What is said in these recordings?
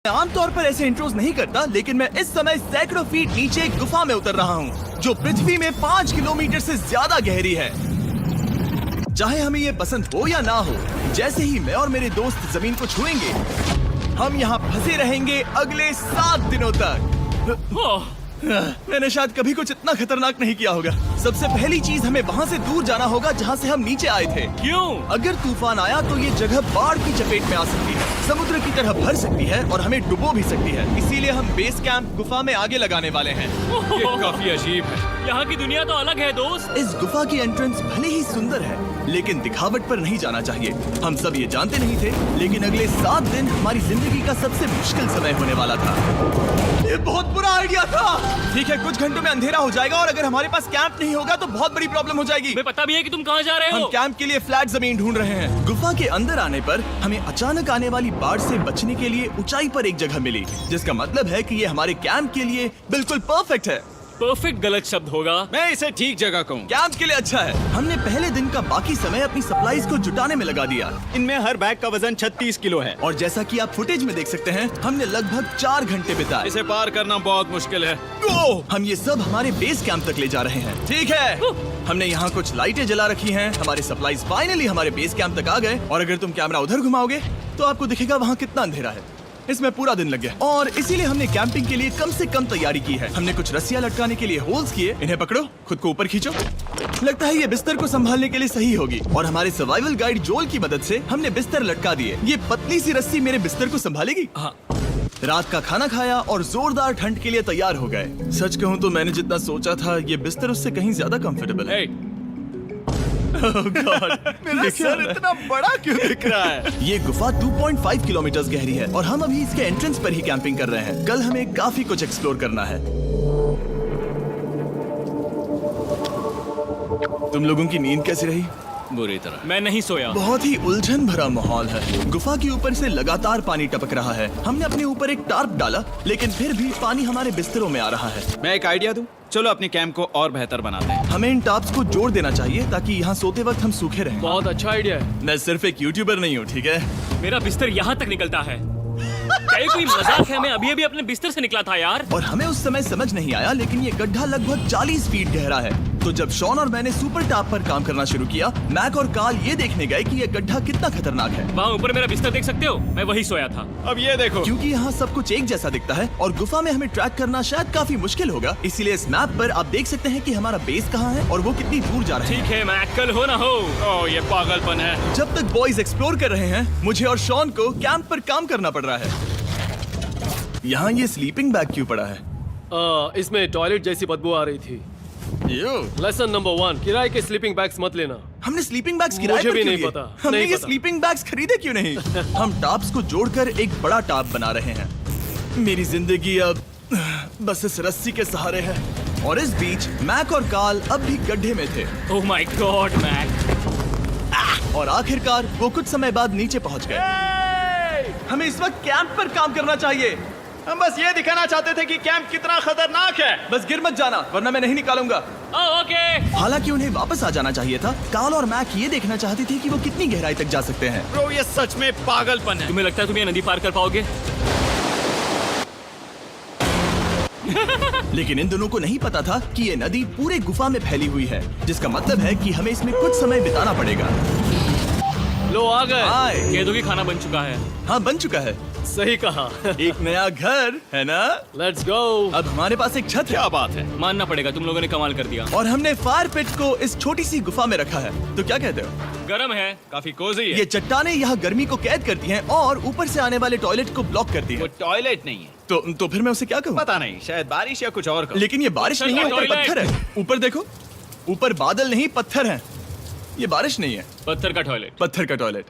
मैं आमतौर पर ऐसे इंट्रोज नहीं करता, लेकिन मैं इस समय सैकड़ों फीट नीचे एक गुफा में उतर रहा हूँ जो पृथ्वी में 5 किलोमीटर से ज्यादा गहरी है। चाहे हमें ये पसंद हो या ना हो, जैसे ही मैं और मेरे दोस्त जमीन को छुएंगे, हम यहाँ फंसे रहेंगे अगले 7 दिनों तक। मैंने शायद कभी कुछ इतना खतरनाक नहीं किया होगा। सबसे पहली चीज, हमें वहाँ से दूर जाना होगा जहाँ से हम नीचे आए थे। क्यों? अगर तूफान आया तो ये जगह बाढ़ की चपेट में आ सकती है, समुद्र की तरह भर सकती है और हमें डुबो भी सकती है। इसीलिए हम बेस कैंप गुफा में आगे लगाने वाले हैं। ये काफी अजीब है। यहाँ की दुनिया तो अलग है दोस्त। इस गुफा की एंट्रेंस भले ही सुंदर है, लेकिन दिखावट पर नहीं जाना चाहिए। हम सब ये जानते नहीं थे, लेकिन अगले 7 दिन हमारी जिंदगी का सबसे मुश्किल समय होने वाला था। ये बहुत बुरा आइडिया था। ठीक है, कुछ घंटों में अंधेरा हो जाएगा और अगर हमारे पास कैंप नहीं होगा तो बहुत बड़ी प्रॉब्लम हो जाएगी। तुम्हें पता भी है कि तुम कहाँ जा रहे हम हो? कैंप के लिए फ्लैट जमीन ढूंढ रहे हैं। गुफा के अंदर आने पर हमें अचानक आने वाली बाढ़ से बचने के लिए ऊंचाई पर एक जगह मिली, जिसका मतलब है कि ये हमारे कैंप के लिए बिल्कुल परफेक्ट है। परफेक्ट गलत शब्द होगा। मैं इसे ठीक जगह कहूँ। कैंप के लिए अच्छा है। हमने पहले दिन का बाकी समय अपनी सप्लाईज को जुटाने में लगा दिया। इनमें हर बैग का वजन 36 किलो है। और जैसा कि आप फुटेज में देख सकते हैं, हमने लगभग 4 घंटे बिताए। इसे पार करना बहुत मुश्किल है। हम ये सब हमारे बेस कैंप तक ले जा रहे हैं। ठीक है, हमने यहाँ कुछ लाइटें जला रखी हैं। हमारे सप्लाईज फाइनली हमारे बेस कैंप तक आ गए। और अगर तुम कैमरा उधर घुमाओगे तो आपको दिखेगा वहाँ कितना अंधेरा है। इसमें पूरा दिन लग गया और इसीलिए हमने कैंपिंग के लिए कम से कम तैयारी की है। हमने कुछ रस्सियां लटकाने के लिए होल्स किए। इन्हें पकड़ो, खुद को ऊपर खींचो। लगता है ये बिस्तर को संभालने के लिए सही होगी। और हमारे सर्वाइवल गाइड जोल की मदद से हमने बिस्तर लटका दिए। ये पतली सी रस्सी मेरे बिस्तर को संभालेगी। हाँ। रात का खाना खाया और जोरदार ठंड के लिए तैयार हो गए। सच कहूँ तो मैंने जितना सोचा था, ये बिस्तर उससे कहीं ज्यादा कंफर्टेबल है। Oh God, मेरा सर इतना बड़ा क्यों दिख रहा है? ये गुफा 2.5 किलोमीटर गहरी है और हम अभी इसके एंट्रेंस पर ही कैंपिंग कर रहे हैं। कल हमें काफी कुछ एक्सप्लोर करना है। तुम लोगों की नींद कैसी रही? बुरी तरह। मैं नहीं सोया। बहुत ही उलझन भरा माहौल है। गुफा के ऊपर से लगातार पानी टपक रहा है। हमने अपने ऊपर एक टार्प डाला, लेकिन फिर भी पानी हमारे बिस्तरों में आ रहा है। मैं एक आइडिया दूं? चलो अपने कैंप को और बेहतर बनाते हैं। हमें इन टार्प्स को जोड़ देना चाहिए ताकि यहाँ सोते वक्त हम सूखे रहें। बहुत अच्छा आइडिया है। मैं सिर्फ एक यूट्यूबर नहीं हूँ, ठीक है? मेरा बिस्तर यहाँ तक निकलता है। क्या ये कोई मजाक है? मैं अभी अपने बिस्तर से निकला था यार। और हमें उस समय समझ नहीं आया, लेकिन ये गड्ढा लगभग 40 फीट गहरा है। तो जब शॉन और मैंने सुपर टॉप पर काम करना शुरू किया, मैक और कार्ल ये देखने गए कि ये गड्ढा कितना खतरनाक है। वहाँ ऊपर मेरा बिस्तर देख सकते हो? मैं वही सोया था। अब ये देखो। क्योंकि यहाँ सब कुछ एक जैसा दिखता है और गुफा में हमें ट्रैक करना शायद काफी मुश्किल होगा, इसीलिए इस मैप पर आप देख सकते हैं कि हमारा बेस कहाँ है और वो कितनी दूर जा रहा है। ठीक है, मैं कल हो ना हो। ओह, ये पागलपन है। जब तक बॉयज एक्सप्लोर कर रहे हैं, मुझे और शॉन को कैंप पर काम करना पड़ रहा है। यहाँ ये स्लीपिंग बैग क्यों पड़ा है? इसमें टॉयलेट जैसी बदबू आ रही थी। लेसन नंबर 1, किराए के स्लीपिंग बैग्स मत लेना। हमने स्लीपिंग बैग्स किराए मुझे पर भी क्यों नहीं लिए? पता, हमने नहीं ये पता। स्लीपिंग बैग्स खरीदे क्यों नहीं? हम टॉप्स को जोड़कर एक बड़ा टॉप बना रहे हैं। मेरी जिंदगी अब बस इस रस्सी के सहारे है। और इस बीच मैक और कार्ल अब भी गड्ढे में थे। Oh my god Mac. और आखिरकार वो कुछ समय बाद नीचे पहुंच गए। हमें इस वक्त कैंप पर काम करना चाहिए। हम बस ये दिखाना चाहते थे कि कैंप कितना खतरनाक है। बस गिर मत जाना, वरना मैं नहीं निकालूंगा। ओके। हालांकि उन्हें वापस आ जाना चाहिए था। कार्ल और मैक ये देखना चाहते थे कि वो कितनी गहराई तक जा सकते हैं। ब्रो, ये सच में पागलपन है। तुम्हें लगता है तुम ये नदी पार कर पाओगे? लेकिन इन दोनों को नहीं पता था कि ये नदी पूरे गुफा में फैली हुई है, जिसका मतलब है कि हमें इसमें कुछ समय बिताना पड़ेगा। लो आ गए। हाय। कह दो कि खाना बन चुका है। हाँ, बन चुका है। सही कहा। एक नया घर है ना? Let's go. अब हमारे पास एक छत है। क्या बात है। मानना पड़ेगा, तुम लोगों ने कमाल कर दिया। और हमने फायर पिट को इस छोटी सी गुफा में रखा है। तो क्या कहते हो? गरम है। काफी कोजी है। ये चट्टानें यहाँ गर्मी को कैद करती हैं और ऊपर से आने वाले टॉयलेट को ब्लॉक करती वो हैं। टॉयलेट नहीं है। तो फिर मैं उसे क्या कहूँ? पता नहीं, शायद बारिश या कुछ और। लेकिन ये बारिश नहीं है, ऊपर टॉयलेट। पत्थर है। ऊपर देखो, ऊपर बादल नहीं पत्थर है। ये बारिश नहीं है, पत्थर का टॉयलेट। पत्थर का टॉयलेट।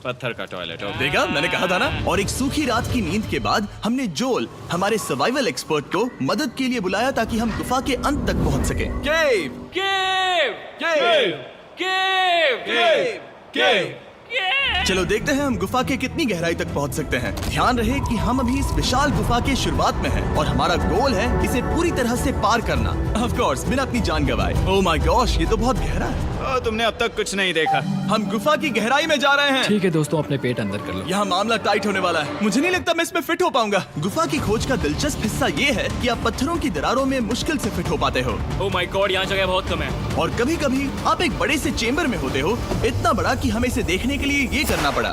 पत्थर का टॉयलेट। देखा, मैंने कहा था ना। और एक सूखी रात की नींद के बाद हमने जोल, हमारे सर्वाइवल एक्सपर्ट को मदद के लिए बुलाया ताकि हम गुफा के अंत तक पहुंच सके। केव, केव, केव, केव, केव, केव। केव। चलो देखते हैं हम गुफा के कितनी गहराई तक पहुंच सकते हैं। ध्यान रहे कि हम अभी इस विशाल गुफा के शुरुआत में हैं और हमारा गोल है इसे पूरी तरह से पार करना। ऑफ कोर्स, बिना अपनी जान गंवाए। ओह माय गॉश, ये तो बहुत गहरा है। तुमने अब तक कुछ नहीं देखा। हम गुफा की गहराई में जा रहे हैं। ठीक है दोस्तों, अपने पेट अंदर कर लो। यहाँ मामला टाइट होने वाला है। मुझे नहीं लगता मैं इसमें फिट हो पाऊंगा। गुफा की खोज का दिलचस्प हिस्सा ये है कि आप पत्थरों की दरारों में मुश्किल से फिट हो पाते हो, ओह माय गॉड, यहाँ जगह बहुत कम है। और कभी कभी आप एक बड़े से चेम्बर में होते हो, इतना बड़ा कि हमें इसे देखने के लिए ये करना पड़ा।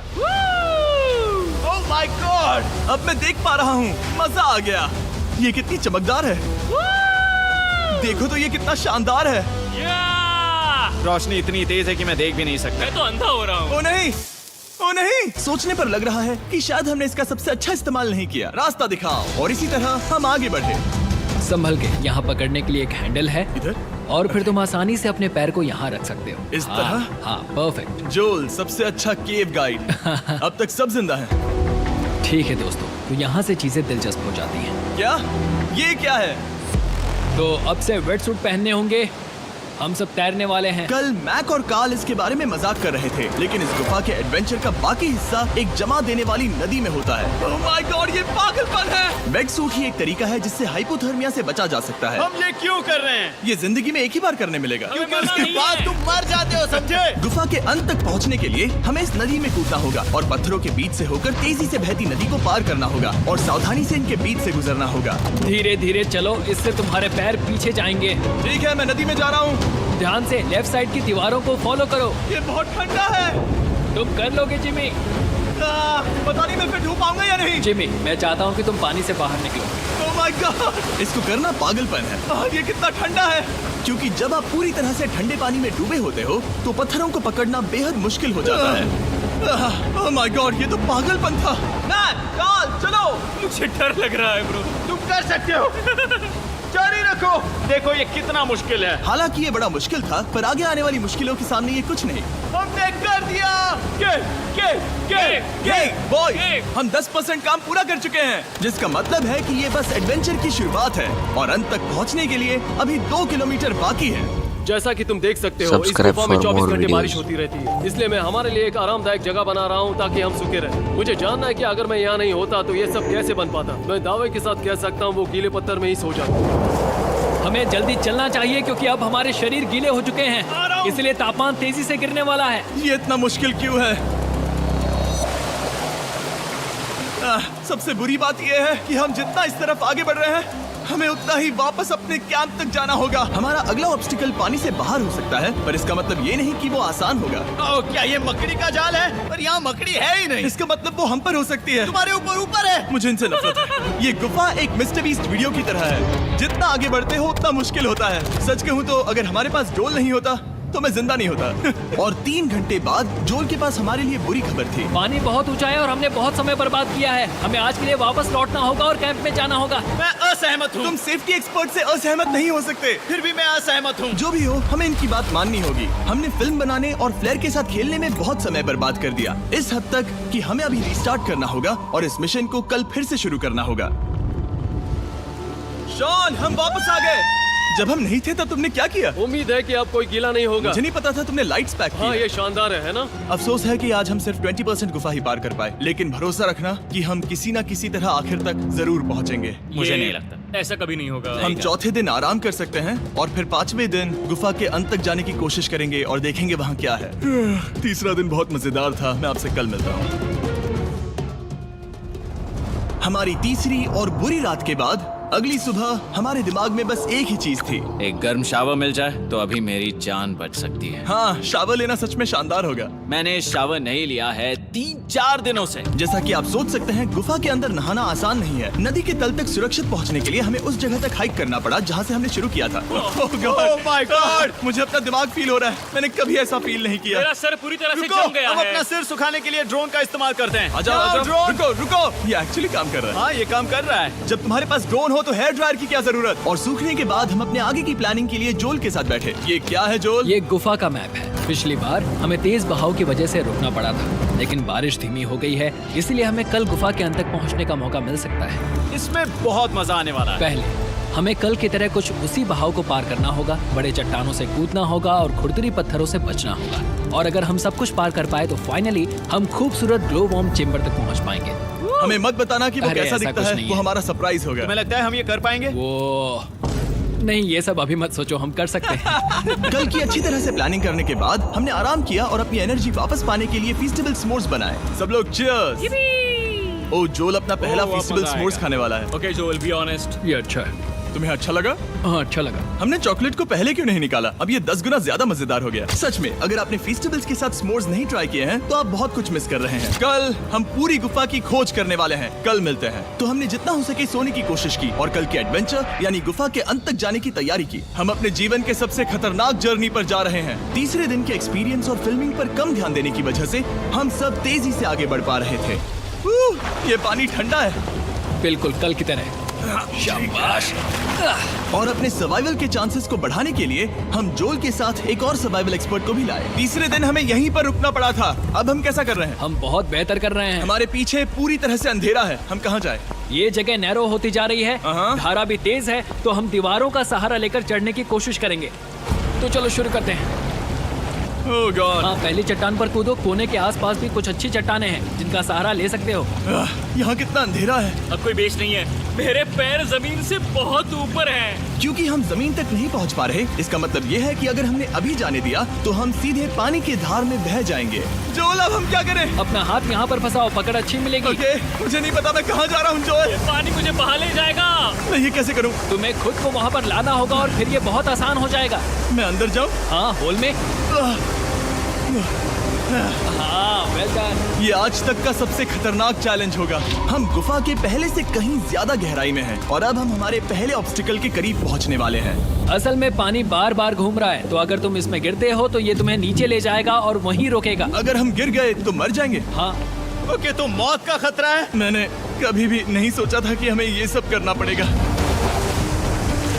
ओह माय गॉड, अब मैं देख पा रहा हूँ। मजा आ गया। ये कितनी चमकदार है। देखो तो ये कितना शानदार है। रोशनी इतनी तेज है कि मैं देख भी नहीं सकता। मैं तो अंधा हो रहा हूँ। ओ नहीं, ओ नहीं, सोचने पर लग रहा है कि शायद हमने इसका सबसे अच्छा इस्तेमाल नहीं किया। रास्ता दिखाओ। और इसी तरह हम आगे बढ़े। संभल के, यहाँ पकड़ने के लिए एक हैंडल है इधर और फिर तुम आसानी से अपने पैर को यहाँ रख सकते हो। इस हाँ, तरह? हाँ, परफेक्ट। जोल सबसे अच्छा केव गाइड। अब तक सब जिंदा हैं। ठीक है दोस्तों, तो यहाँ से चीजें दिलचस्प हो जाती हैं। क्या? ये क्या है? तो अब से वेट सूट पहनने होंगे। हम सब तैरने वाले हैं। कल मैक और कार्ल इसके बारे में मजाक कर रहे थे, लेकिन इस गुफा के एडवेंचर का बाकी हिस्सा एक जमा देने वाली नदी में होता है। ओह माय गॉड, ये पागलपन है। वेट सूट ही एक तरीका है जिससे हाइपोथर्मिया से बचा जा सकता है। हम ये क्यों कर रहे हैं? ये जिंदगी में एक ही बार करने मिलेगा। क्योंकि उसके बाद तुम मर जाते हो, समझे? गुफा के अंत तक पहुंचने के लिए हमें इस नदी में कूदना होगा और पत्थरों के बीच से होकर तेजी से बहती नदी को पार करना होगा और सावधानी से इनके बीच से गुजरना होगा। धीरे धीरे चलो, इससे तुम्हारे पैर पीछे जाएंगे। ठीक है, मैं नदी में जा रहा हूँ। ध्यान से लेफ्ट साइड की दीवारों को फॉलो करो। ये बहुत ठंडा है। तुम कर लोगे जिमी। पता नहीं मैं फिट हो पाऊंगा या नहीं। जिमी, मैं चाहता हूँ कि तुम पानी से बाहर निकलो। ओह माय गॉड, इसको करना पागलपन है। ये कितना ठंडा है। क्योंकि जब आप पूरी तरह से ठंडे पानी में डूबे होते हो तो पत्थरों को पकड़ना बेहद मुश्किल हो जाता है। ओह माय गॉड, ये तो पागलपन था। कार्ल, चलो। मुझे डर लग रहा है ब्रो। तुम कर सकते हो। जारी रखो। देखो ये कितना मुश्किल है। हालांकि ये बड़ा मुश्किल था, पर आगे आने वाली मुश्किलों के सामने ये कुछ नहीं। हमने कर दिया। बॉय, हम 10% काम पूरा कर चुके हैं, जिसका मतलब है कि ये बस एडवेंचर की शुरुआत है और अंत तक पहुंचने के लिए अभी 2 किलोमीटर बाकी है। जैसा कि तुम देख सकते हो, इस Subscribe गुफा में for 24 more घंटे बारिश videos. होती रहती है। इसलिए मैं हमारे लिए एक आरामदायक जगह बना रहा हूँ ताकि हम सूखे रहें। मुझे जानना है कि अगर मैं यहाँ नहीं होता तो ये सब कैसे बन पाता। मैं दावे के साथ कह सकता हूँ वो गीले पत्थर में ही सो जाता। हमें जल्दी चलना चाहिए क्योंकि अब हमारे शरीर गीले हो चुके हैं, इसलिए तापमान तेजी से गिरने वाला है। ये इतना मुश्किल क्यों है? सबसे बुरी बात यह है कि हम जितना इस तरफ आगे बढ़ रहे हैं, हमें उतना ही वापस अपने कैंप तक जाना होगा। हमारा अगला ऑब्स्टिकल पानी से बाहर हो सकता है, पर इसका मतलब ये नहीं कि वो आसान होगा। ओह, क्या ये मकड़ी का जाल है? पर यहाँ मकड़ी है ही नहीं। इसका मतलब वो हम पर हो सकती है। तुम्हारे ऊपर है। मुझे इनसे नफरत है। ये गुफा एक मिस्टर बीस्ट वीडियो की तरह है। जितना आगे बढ़ते हो उतना मुश्किल होता है। सच कहूँ तो अगर हमारे पास जोल नहीं होता तो मैं जिंदा नहीं होता। और 3 घंटे बाद जोल के पास हमारे लिए बुरी खबर थी। पानी बहुत ऊंचा है और हमने बहुत समय बर्बाद किया है। हमें आज के लिए वापस लौटना होगा और कैंप में जाना होगा। मैं असहमत हूँ। तुम सेफ्टी एक्सपर्ट से असहमत नहीं हो सकते। फिर भी मैं असहमत हूँ। जो भी हो, हमें इनकी बात माननी होगी। हमने फिल्म बनाने और फ्लेयर के साथ खेलने में बहुत समय बर्बाद कर दिया, इस हद तक कि हमें अभी रिस्टार्ट करना होगा और इस मिशन को कल फिर से शुरू करना होगा। शॉन, हम वापस आ गए। जब हम नहीं थे तब तुमने क्या किया? उम्मीद है कि अब कोई गीला नहीं होगा। मुझे नहीं पता था तुमने लाइट्स पैक हाँ, की। ये शानदार है ना? अफसोस है कि आज हम सिर्फ 20% गुफा ही पार कर पाए, लेकिन भरोसा रखना कि हम किसी न किसी तरह आखिर तक जरूर पहुंचेंगे। मुझे नहीं लगता ऐसा कभी नहीं होगा। हम चौथे दिन आराम कर सकते हैं और फिर 5वें दिन गुफा के अंत तक जाने की कोशिश करेंगे और देखेंगे वहाँ क्या है। तीसरा दिन बहुत मजेदार था। मैं आपसे कल मिलता हूँ। हमारी तीसरी और बुरी रात के बाद अगली सुबह हमारे दिमाग में बस एक ही चीज थी। एक गर्म शावर मिल जाए तो अभी मेरी जान बच सकती है। हाँ, शावर लेना सच में शानदार होगा। मैंने शावर नहीं लिया है 3-4 दिनों से। जैसा कि आप सोच सकते हैं, गुफा के अंदर नहाना आसान नहीं है। नदी के तल तक सुरक्षित पहुंचने के लिए हमें उस जगह तक हाइक करना पड़ा जहां से हमने शुरू किया था। Oh my God! मुझे अपना दिमाग फील हो रहा है। मैंने कभी ऐसा फील नहीं किया। मेरा सर पूरी तरह से रुको, जम गया हम है। अपना सिर सुखाने के लिए ड्रोन का इस्तेमाल करते हैं। आजाओ, ड्रोन। रुको रुको, ये एक्चुअली काम कर रहा है। हाँ, ये काम कर रहा है। जब तुम्हारे पास ड्रोन हो तो हेयर ड्रायर की क्या जरूरत। और सूखने के बाद हम अपने आगे की प्लानिंग के लिए जोल के साथ बैठे। ये क्या है जोल? ये गुफा का मैप है। पिछली बार हमें तेज बहाव की वजह से रुकना पड़ा था, लेकिन बारिश धीमी हो गई है, इसलिए हमें कल गुफा के अंत तक पहुंचने का मौका मिल सकता है। इसमें बहुत मजा आने वाला है। पहले हमें कल की तरह कुछ उसी बहाव को पार करना होगा, बड़े चट्टानों से कूदना होगा और खुरदुरी पत्थरों से बचना होगा। और अगर हम सब कुछ पार कर पाए तो फाइनली हम खूबसूरत ग्लो वार्म चेम्बर तक पहुंच पाएंगे। हमें मत बताना कि वो अरे, कैसा ऐसा दिखता कुछ है। नहीं वो है। हमारा सरप्राइज होगा। तुम्हें लगता है हम ये कर पाएंगे? वो नहीं, ये सब अभी मत सोचो, हम कर सकते हैं। कल की अच्छी तरह से प्लानिंग करने के बाद हमने आराम किया और अपनी एनर्जी वापस पाने के लिए फीस्टेबल s'mores बनाए। सब लोग cheers! ओ जोल अपना पहला वाह, फीस्टेबल मजा s'mores आएगा। खाने वाला है। ओके जोल, बी ऑनेस्ट। ये अच्छा है। तुम्हें अच्छा लगा? हाँ, अच्छा लगा। हमने चॉकलेट को पहले क्यों नहीं निकाला? अब ये 10 गुना ज्यादा मजेदार हो गया। सच में, अगर आपने फीस्टेबल्स के साथ s'mores नहीं ट्राई किए हैं तो आप बहुत कुछ मिस कर रहे हैं। कल हम पूरी गुफा की खोज करने वाले हैं। कल मिलते हैं। तो हमने जितना हो सके सोने की कोशिश की और कल के एडवेंचर यानी गुफा के अंत तक जाने की तैयारी की। हम अपने जीवन के सबसे खतरनाक जर्नी पर जा रहे हैं। तीसरे दिन के एक्सपीरियंस और फिल्मिंग पर कम ध्यान देने की वजह से हम सब तेजी से आगे बढ़ पा रहे थे। ये पानी ठंडा है। बिल्कुल कल की तरह। शाबाश। और अपने सर्वाइवल के चांसेस को बढ़ाने के लिए हम जोल के साथ एक और सर्वाइवल एक्सपर्ट को भी लाए। तीसरे दिन हमें यहीं पर रुकना पड़ा था। अब हम कैसा कर रहे हैं? हम बहुत बेहतर कर रहे हैं। हमारे पीछे पूरी तरह से अंधेरा है। हम कहाँ जाए? ये जगह नैरो होती जा रही है, हाँ। धारा भी तेज है, तो हम दीवारों का सहारा लेकर चढ़ने की कोशिश करेंगे। तो चलो शुरू करते हैं। ओह गॉड। हाँ, पहली चट्टान पर कूदो। कोने के आसपास भी कुछ अच्छी चट्टानें हैं जिनका सहारा ले सकते हो। यहाँ कितना अंधेरा है। अब कोई बेस नहीं है। मेरे पैर जमीन से बहुत ऊपर हैं। क्योंकि हम जमीन तक नहीं पहुँच पा रहे, इसका मतलब ये है कि अगर हमने अभी जाने दिया तो हम सीधे पानी की धार में बह जाएंगे। जोल, अब हम क्या करें? अपना हाथ यहाँ पर फंसाओ, पकड़ अच्छी मिलेगी। ओके, मुझे नहीं पता मैं कहाँ जा रहा हूँ जोल। पानी मुझे बहा ले जाएगा। मैं ये कैसे करूँ? तुम्हें खुद को वहाँ पर लाना होगा और फिर ये बहुत आसान हो जाएगा। मैं अंदर जाऊँ? हाँ, होल में। हाँ, वेल डन। ये आज तक का सबसे खतरनाक चैलेंज होगा। हम गुफा के पहले से कहीं ज्यादा गहराई में हैं और अब हम हमारे पहले ऑब्स्टिकल के करीब पहुंचने वाले हैं। असल में पानी बार बार घूम रहा है, तो अगर तुम इसमें गिरते हो तो ये तुम्हें नीचे ले जाएगा और वहीं रोकेगा। अगर हम गिर गए तो मर जाएंगे। हाँ, ओके, तो मौत का खतरा है। मैंने कभी भी नहीं सोचा था कि हमें ये सब करना पड़ेगा।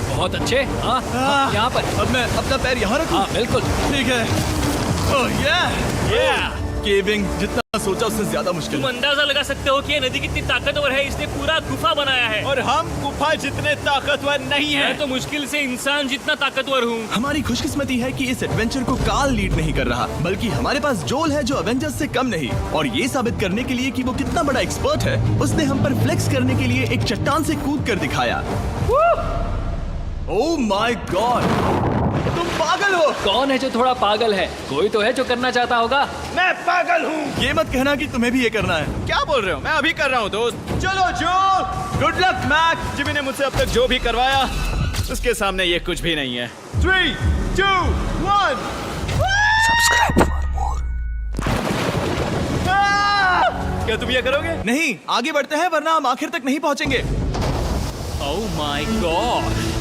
बहुत अच्छे। हाँ, हाँ, यहाँ पर। अब मैं अपना पैर यहाँ रखूं? हाँ, बिल्कुल। ठीक है। ओह yeah! केविंग जितना सोचा उससे ज्यादा मुश्किल तुम है। अंदाजा लगा सकते हो कि ये नदी कितनी ताकतवर है। इसने पूरा गुफा बनाया है। और हम गुफा जितने ताकतवर नहीं मैं हैं। तो मुश्किल से इंसान जितना ताकतवर हूँ। हमारी खुशकिस्मती है कि इस एडवेंचर को काल लीड नहीं कर रहा, बल्कि हमारे पास जोल है जो अवेंजर्स से कम नहीं। और ये साबित करने के लिए कि वो कितना बड़ा एक्सपर्ट है, उसने हम पर फ्लेक्स करने के लिए एक चट्टान से कूद कर दिखाया। ओह माय गॉड, तुम पागल हो। कौन है जो थोड़ा पागल है? कोई तो है जो करना चाहता होगा। मैं पागल हूँ। ये मत कहना कि तुम्हें भी ये करना है। क्या बोल रहे हो? मैं अभी कर रहा हूँ दोस्त। चलो जो, गुड लक मैक। जिमी ने मुझसे अब तक जो भी करवाया उसके सामने ये कुछ भी नहीं है। 3, 2, 1। क्या तुम ये करोगे? नहीं, आगे बढ़ते हैं वरना हम आखिर तक नहीं पहुंचेंगे। ओह माय गॉड।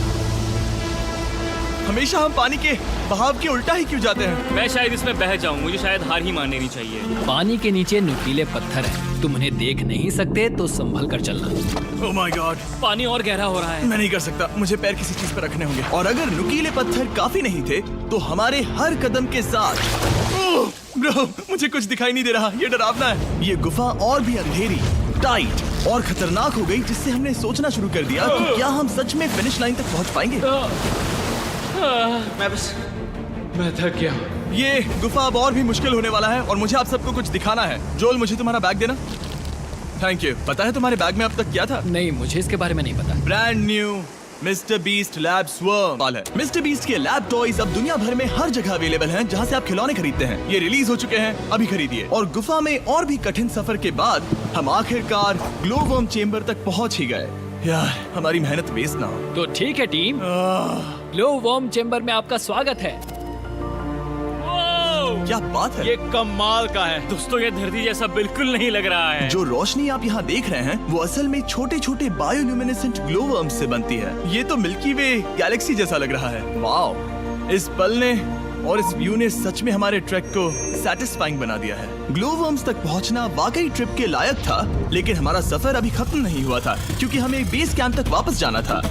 हमेशा हम पानी के बहाव के उल्टा ही क्यों जाते हैं? मैं शायद इसमें बह जाऊं। मुझे शायद हार ही मान लेनी चाहिए। पानी के नीचे नुकीले पत्थर हैं। तुम उन्हें देख नहीं सकते तो संभल कर चलना। ओह माय गॉड, पानी और गहरा हो रहा है। मैं नहीं कर सकता। मुझे पैर किसी चीज पर रखने होंगे। और अगर नुकीले पत्थर काफी नहीं थे तो हमारे हर कदम के साथ ब्रो, मुझे कुछ दिखाई नहीं दे रहा। ये डरावना है। ये गुफा और भी अंधेरी, टाइट और खतरनाक हो गई, जिससे हमने सोचना शुरू कर दिया कि क्या हम सच में फिनिश लाइन तक पहुंच पाएंगे। मैं थक गया। ये गुफा अब और भी मुश्किल होने वाला है और मुझे आप सबको कुछ दिखाना है। जोल, मुझे तुम्हारा बैग देना। Thank you. पता है तुम्हारे बैग में अब तक क्या था? नहीं, मुझे इसके बारे में नहीं पता। Brand new mister beast lab swarm है। मिस्टर बीस्ट के लैब टॉयज अब दुनिया भर में हर जगह अवेलेबल हैं जहां से आप खिलौने खरीदते हैं। ये रिलीज हो चुके हैं, अभी खरीदिए। और गुफा में और भी कठिन सफर के बाद हम आखिरकार ग्लो वर्म चेम्बर तक पहुंच ही गए। यार, हमारी मेहनत वेस्ट ना हो। तो ठीक है टीम, ग्लो वर्म चेम्बर में आपका स्वागत है। ओह! क्या बात है। ये कमाल का है। दोस्तों, ये धरती जैसा बिल्कुल नहीं लग रहा है। जो रोशनी आप यहाँ देख रहे हैं वो असल में छोटे छोटे बायोल्यूमिनेसेंट ग्लो वर्म्स से बनती है। ये तो मिल्की वे गैलेक्सी जैसा लग रहा है। वाओ, इस पल ने और इस व्यू ने सच में हमारे ट्रैक को सैटिस्फाइंग बना दिया है। ग्लो वर्म्स तक पहुंचना वाकई ट्रिप के लायक था, लेकिन हमारा सफर अभी खत्म नहीं हुआ था क्योंकि हमें बेस कैंप तक वापस जाना था।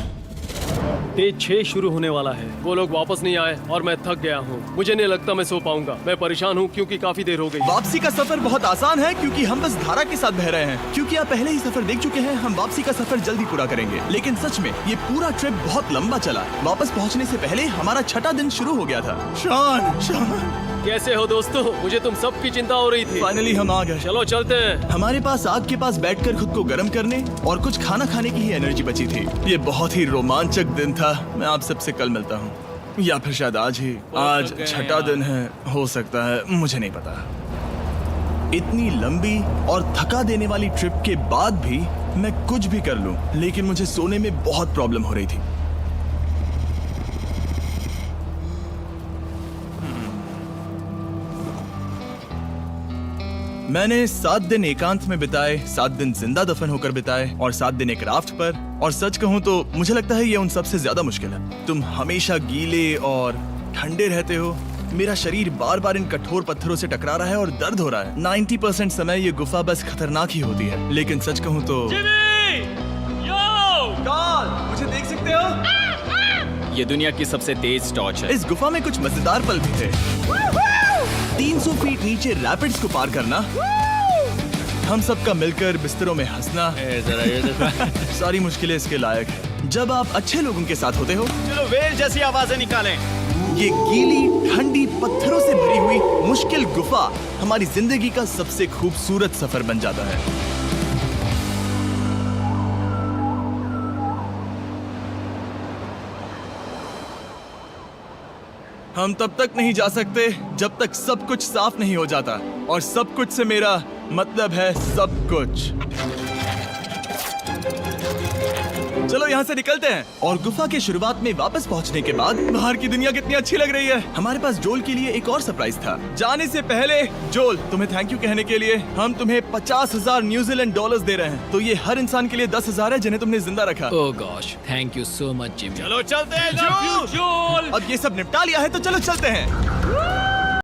डे 6 शुरू होने वाला है। वो लोग वापस नहीं आए और मैं थक गया हूँ। मुझे नहीं लगता मैं सो पाऊंगा। मैं परेशान हूँ क्योंकि काफी देर हो गई। वापसी का सफर बहुत आसान है क्योंकि हम बस धारा के साथ बह रहे हैं। क्योंकि आप पहले ही सफर देख चुके हैं, हम वापसी का सफर जल्दी पूरा करेंगे। लेकिन सच में ये पूरा ट्रिप बहुत लंबा चला। वापस पहुंचने से पहले हमारा छठा दिन शुरू हो गया था। शान, कैसे हो दोस्तों? मुझे तुम सबकी चिंता हो रही थी। फाइनली हम आ गए। चलो चलते हैं। हमारे पास आग के पास बैठकर खुद को गर्म करने और कुछ खाना खाने की ही एनर्जी बची थी। ये बहुत ही रोमांचक दिन था। मैं आप सबसे कल मिलता हूँ, या फिर शायद आज ही। आज गए छठा यार। दिन है, हो सकता है, मुझे नहीं पता। इतनी लंबी और थका देने वाली ट्रिप के बाद भी मैं कुछ भी कर लूं, लेकिन मुझे सोने में बहुत प्रॉब्लम हो रही थी। मैंने 7 दिन एकांत में बिताए, 7 दिन जिंदा दफन होकर बिताए और 7 दिन एक राफ्ट पर। और सच कहूं तो मुझे लगता है ये उन सबसे ज्यादा मुश्किल है। तुम हमेशा गीले और ठंडे रहते हो। मेरा शरीर बार बार इन कठोर पत्थरों से टकरा रहा है और दर्द हो रहा है। 90% समय ये गुफा बस खतरनाक ही होती है, लेकिन सच कहूं तो कॉल, मुझे देख सकते हो? ये दुनिया की सबसे तेज टॉर्च है। इस गुफा में कुछ मजेदार पल भी थे। 300 फीट नीचे रैपिड्स को पार करना, हम सबका मिलकर बिस्तरों में हंसना, सारी मुश्किलें इसके लायक है जब आप अच्छे लोगों के साथ होते हो। चलो वेल जैसी आवाजें निकालें। ये गीली ठंडी पत्थरों से भरी हुई मुश्किल गुफा हमारी जिंदगी का सबसे खूबसूरत सफर बन जाता है। हम तब तक नहीं जा सकते जब तक सब कुछ साफ नहीं हो जाता, और सब कुछ से मेरा मतलब है सब कुछ। चलो यहाँ से निकलते हैं। और गुफा के शुरुआत में वापस पहुँचने के बाद बाहर की दुनिया कितनी अच्छी लग रही है। हमारे पास जोल के लिए एक और सरप्राइज था। जाने से पहले जोल, तुम्हें थैंक यू कहने के लिए हम तुम्हें 50,000 न्यूजीलैंड डॉलर्स दे रहे हैं। तो ये हर इंसान के लिए 10,000 है जिन्हें तुमने जिंदा रखा। Oh gosh, thank you so much Jimmy. चलो चलते हैं जोल। अब ये सब निपटा लिया है तो चलो चलते हैं।